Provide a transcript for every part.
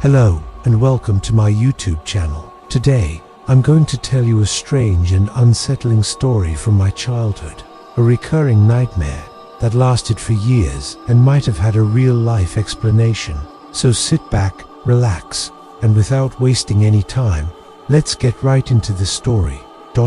Hello, and welcome to my YouTube channel. Today, I'm going to tell you a strange and unsettling story from my childhood. A recurring nightmare that lasted for years and might have had a real-life explanation. So sit back, relax, and without wasting any time, let's get right into the story.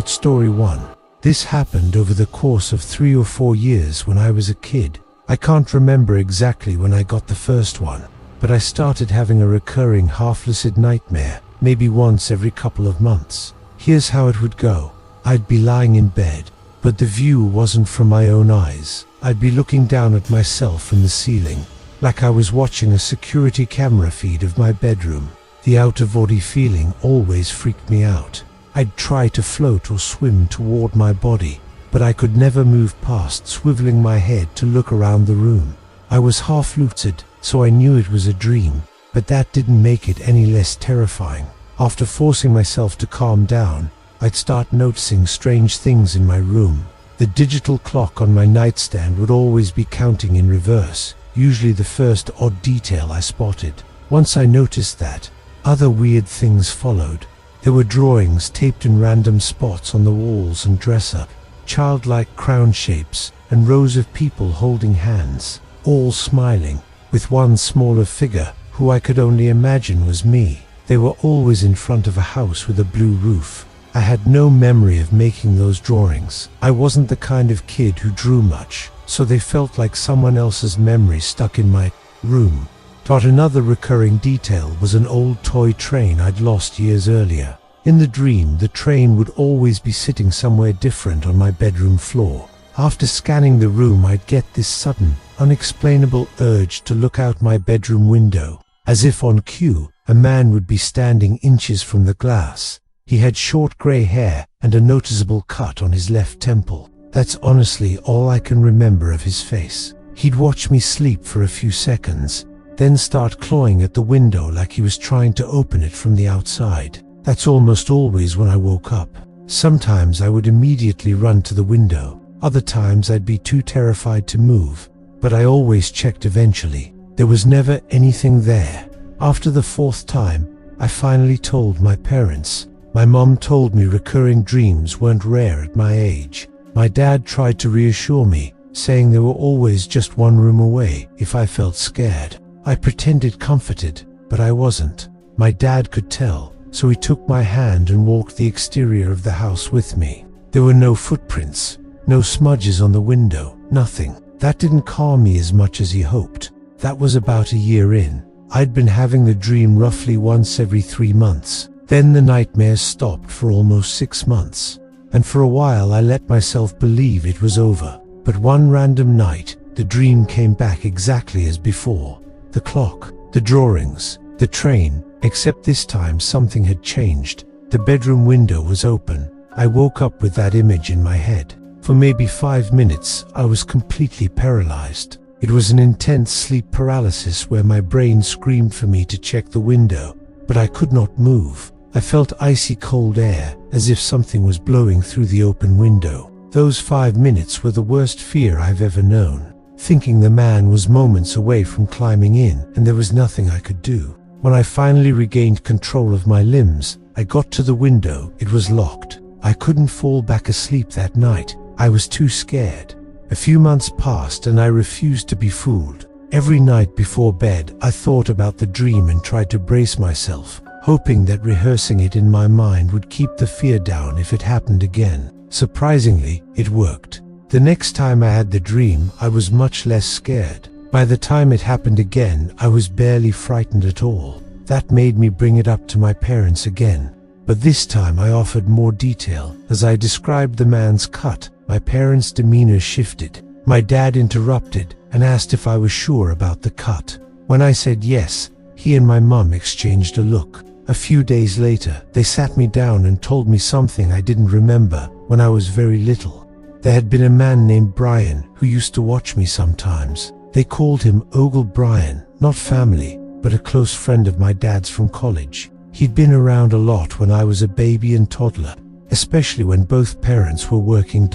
Story 1. This happened over the course of 3 or 4 years when I was a kid. I can't remember exactly when I got the first one, but I started having a recurring half-lucid nightmare, maybe once every couple of months. Here's how it would go. I'd be lying in bed, but the view wasn't from my own eyes. I'd be looking down at myself from the ceiling, like I was watching a security camera feed of my bedroom. The out-of-body feeling always freaked me out. I'd try to float or swim toward my body, but I could never move past swiveling my head to look around the room. I was half-lucid, so I knew it was a dream, but that didn't make it any less terrifying. After forcing myself to calm down, I'd start noticing strange things in my room. The digital clock on my nightstand would always be counting in reverse, usually the first odd detail I spotted. Once I noticed that, other weird things followed. There were drawings taped in random spots on the walls and dress-up, childlike crown shapes, and rows of people holding hands, all smiling, with one smaller figure, who I could only imagine was me. They were always in front of a house with a blue roof. I had no memory of making those drawings. I wasn't the kind of kid who drew much, so they felt like someone else's memory stuck in my room. Another recurring detail was an old toy train I'd lost years earlier. In the dream, the train would always be sitting somewhere different on my bedroom floor. After scanning the room, I'd get this sudden, unexplainable urge to look out my bedroom window. As if on cue, a man would be standing inches from the glass. He had short grey hair and a noticeable cut on his left temple. That's honestly all I can remember of his face. He'd watch me sleep for a few seconds, then start clawing at the window like he was trying to open it from the outside. That's almost always when I woke up. Sometimes I would immediately run to the window. Other times I'd be too terrified to move, but I always checked eventually. There was never anything there. After the 4th time, I finally told my parents. My mom told me recurring dreams weren't rare at my age. My dad tried to reassure me, saying they were always just one room away if I felt scared. I pretended comforted, but I wasn't. My dad could tell, so he took my hand and walked the exterior of the house with me. There were no footprints, no smudges on the window, nothing. That didn't calm me as much as he hoped. That was about a year in. I'd been having the dream roughly once every 3 months. Then the nightmares stopped for almost 6 months. And for a while I let myself believe it was over. But one random night, the dream came back exactly as before. The clock, the drawings, the train, except this time something had changed. The bedroom window was open. I woke up with that image in my head. For maybe 5 minutes, I was completely paralyzed. It was an intense sleep paralysis where my brain screamed for me to check the window, but I could not move. I felt icy cold air, as if something was blowing through the open window. Those 5 minutes were the worst fear I've ever known. Thinking the man was moments away from climbing in, and there was nothing I could do. When I finally regained control of my limbs, I got to the window. It was locked. I couldn't fall back asleep that night. I was too scared. A few months passed and I refused to be fooled. Every night before bed, I thought about the dream and tried to brace myself, hoping that rehearsing it in my mind would keep the fear down if it happened again. Surprisingly, it worked. The next time I had the dream, I was much less scared. By the time it happened again, I was barely frightened at all. That made me bring it up to my parents again. But this time I offered more detail. As I described the man's cut, my parents' demeanor shifted. My dad interrupted and asked if I was sure about the cut. When I said yes, he and my mum exchanged a look. A few days later, they sat me down and told me something I didn't remember when I was very little. There had been a man named Brian who used to watch me sometimes. They called him Ogle Brian, not family, but a close friend of my dad's from college. He'd been around a lot when I was a baby and toddler, especially when both parents were working.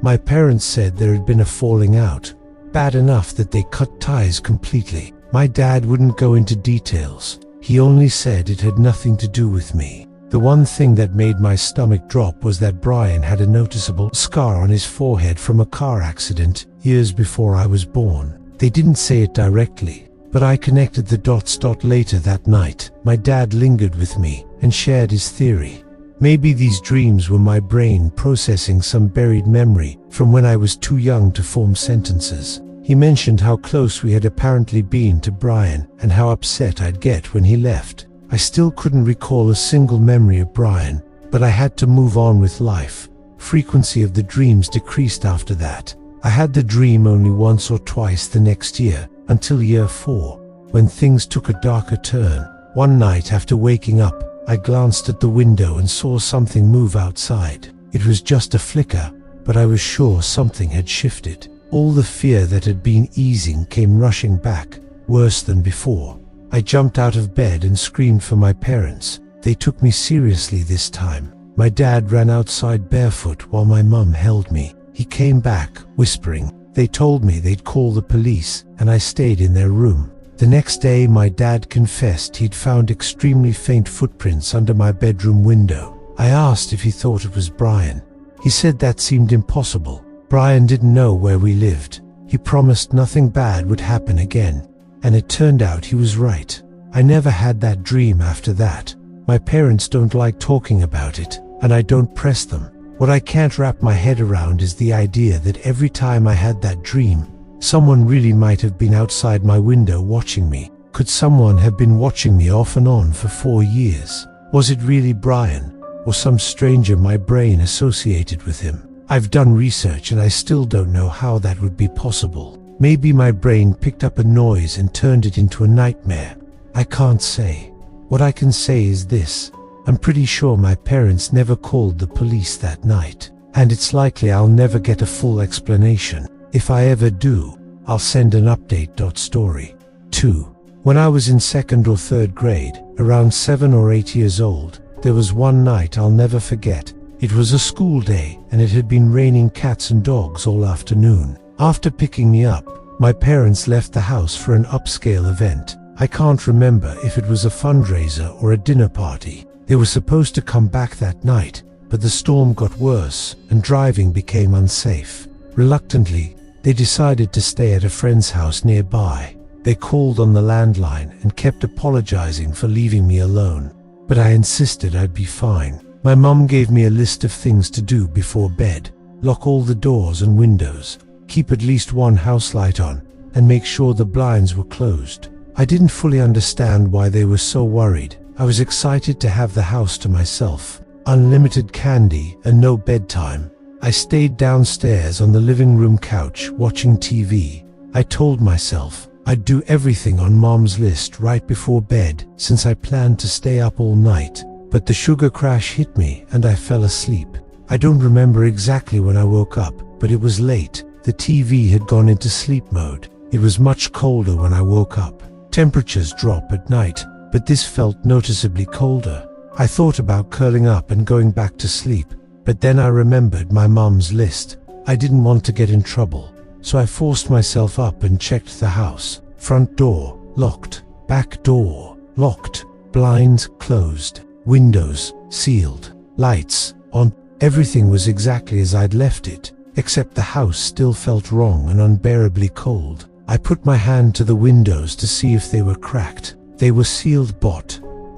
My parents said there had been a falling out, bad enough that they cut ties completely. My dad wouldn't go into details, He only said it had nothing to do with me. The one thing that made my stomach drop was that Brian had a noticeable scar on his forehead from a car accident years before I was born. They didn't say it directly, but I connected the dots. Later that night, my dad lingered with me and shared his theory. Maybe these dreams were my brain processing some buried memory from when I was too young to form sentences. He mentioned how close we had apparently been to Brian and how upset I'd get when he left. I still couldn't recall a single memory of Brian, but I had to move on with life. Frequency of the dreams decreased after that. I had the dream only once or twice the next year, until year 4, when things took a darker turn. One night after waking up, I glanced at the window and saw something move outside. It was just a flicker, but I was sure something had shifted. All the fear that had been easing came rushing back, worse than before. I jumped out of bed and screamed for my parents. They took me seriously this time. My dad ran outside barefoot while my mum held me. He came back, whispering. They told me they'd call the police, and I stayed in their room. The next day, my dad confessed he'd found extremely faint footprints under my bedroom window. I asked if he thought it was Brian. He said that seemed impossible. Brian didn't know where we lived. He promised nothing bad would happen again. And it turned out he was right. I never had that dream after that. My parents don't like talking about it, and I don't press them. What I can't wrap my head around is the idea that every time I had that dream, someone really might have been outside my window watching me. Could someone have been watching me off and on for 4 years? Was it really Brian, or some stranger my brain associated with him? I've done research and I still don't know how that would be possible. Maybe my brain picked up a noise and turned it into a nightmare. I can't say. What I can say is this. I'm pretty sure my parents never called the police that night, and it's likely I'll never get a full explanation. If I ever do, I'll send an update. Story 2. When I was in 2nd or 3rd grade, around 7 or 8 years old, there was one night I'll never forget. It was a school day, and it had been raining cats and dogs all afternoon. After picking me up, my parents left the house for an upscale event. I can't remember if it was a fundraiser or a dinner party. They were supposed to come back that night, but the storm got worse and driving became unsafe. Reluctantly, they decided to stay at a friend's house nearby. They called on the landline and kept apologizing for leaving me alone, but I insisted I'd be fine. My mum gave me a list of things to do before bed: lock all the doors and windows, keep at least one house light on, and make sure the blinds were closed. I didn't fully understand why they were so worried. I was excited to have the house to myself, unlimited candy and no bedtime. I stayed downstairs on the living room couch watching TV. I told myself I'd do everything on Mom's list right before bed since I planned to stay up all night, but the sugar crash hit me and I fell asleep. I don't remember exactly when I woke up, but it was late. The TV had gone into sleep mode. It was much colder when I woke up. Temperatures drop at night, but this felt noticeably colder. I thought about curling up and going back to sleep, but then I remembered my mom's list. I didn't want to get in trouble, so I forced myself up and checked the house. Front door locked, back door locked, blinds closed, windows sealed, lights on. Everything was exactly as I'd left it, except the house still felt wrong and unbearably cold. I put my hand to the windows to see if they were cracked. They were sealed.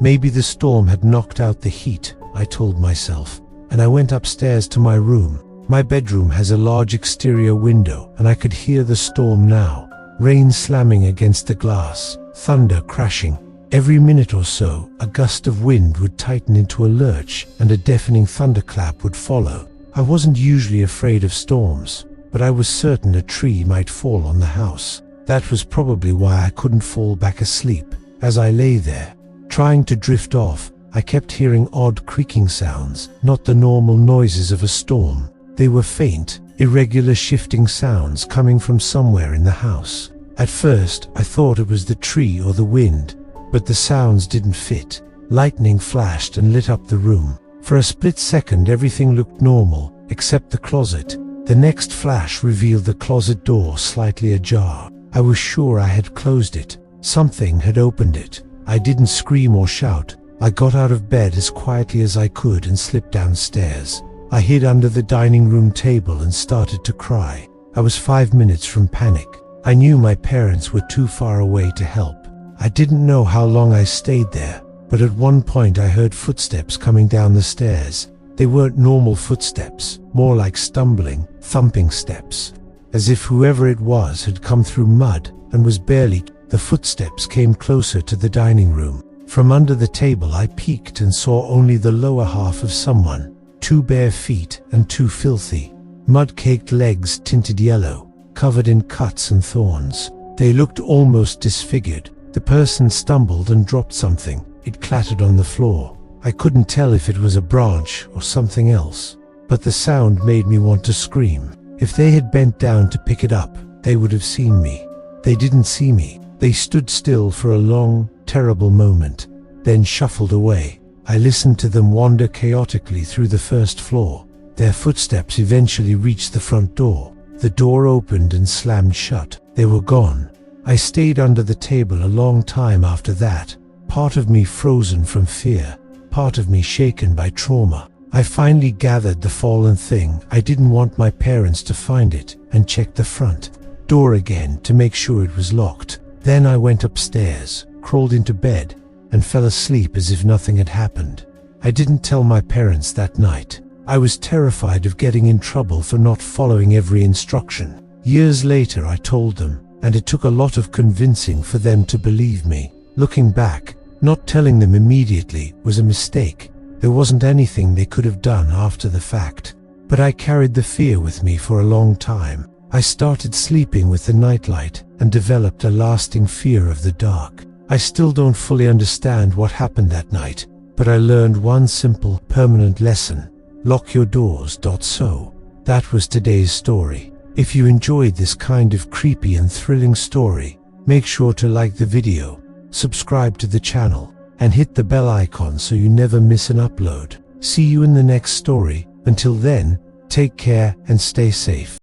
Maybe the storm had knocked out the heat, I told myself, and I went upstairs to my room. My bedroom has a large exterior window, and I could hear the storm now. Rain slamming against the glass, thunder crashing. Every minute or so, a gust of wind would tighten into a lurch, and a deafening thunderclap would follow. I wasn't usually afraid of storms, but I was certain a tree might fall on the house. That was probably why I couldn't fall back asleep. As I lay there, trying to drift off, I kept hearing odd creaking sounds, not the normal noises of a storm. They were faint, irregular shifting sounds coming from somewhere in the house. At first, I thought it was the tree or the wind, but the sounds didn't fit. Lightning flashed and lit up the room. For a split second, everything looked normal, except the closet. The next flash revealed the closet door slightly ajar. I was sure I had closed it. Something had opened it. I didn't scream or shout. I got out of bed as quietly as I could and slipped downstairs. I hid under the dining room table and started to cry. I was 5 minutes from panic. I knew my parents were too far away to help. I didn't know how long I stayed there, but at one point I heard footsteps coming down the stairs. They weren't normal footsteps, more like stumbling, thumping steps, as if whoever it was had come through mud and was barely. The footsteps came closer to the dining room. From under the table I peeked and saw only the lower half of someone, 2 bare feet and 2 filthy, mud-caked legs tinted yellow, covered in cuts and thorns. They looked almost disfigured. The person stumbled and dropped something. It clattered on the floor. I couldn't tell if it was a branch or something else, but the sound made me want to scream. If they had bent down to pick it up, they would have seen me. They didn't see me. They stood still for a long, terrible moment, then shuffled away. I listened to them wander chaotically through the first floor. Their footsteps eventually reached the front door. The door opened and slammed shut. They were gone. I stayed under the table a long time after that, part of me frozen from fear, part of me shaken by trauma. I finally gathered the fallen thing. I didn't want my parents to find it, and checked the front door again to make sure it was locked. Then I went upstairs, crawled into bed, and fell asleep as if nothing had happened. I didn't tell my parents that night. I was terrified of getting in trouble for not following every instruction. Years later I told them, and it took a lot of convincing for them to believe me. Looking back, not telling them immediately was a mistake. There wasn't anything they could have done after the fact. But I carried the fear with me for a long time. I started sleeping with the nightlight and developed a lasting fear of the dark. I still don't fully understand what happened that night, but I learned one simple, permanent lesson. Lock your doors. So, that was today's story. If you enjoyed this kind of creepy and thrilling story, make sure to like the video, subscribe to the channel, and hit the bell icon so you never miss an upload. See you in the next story. Until then, take care and stay safe.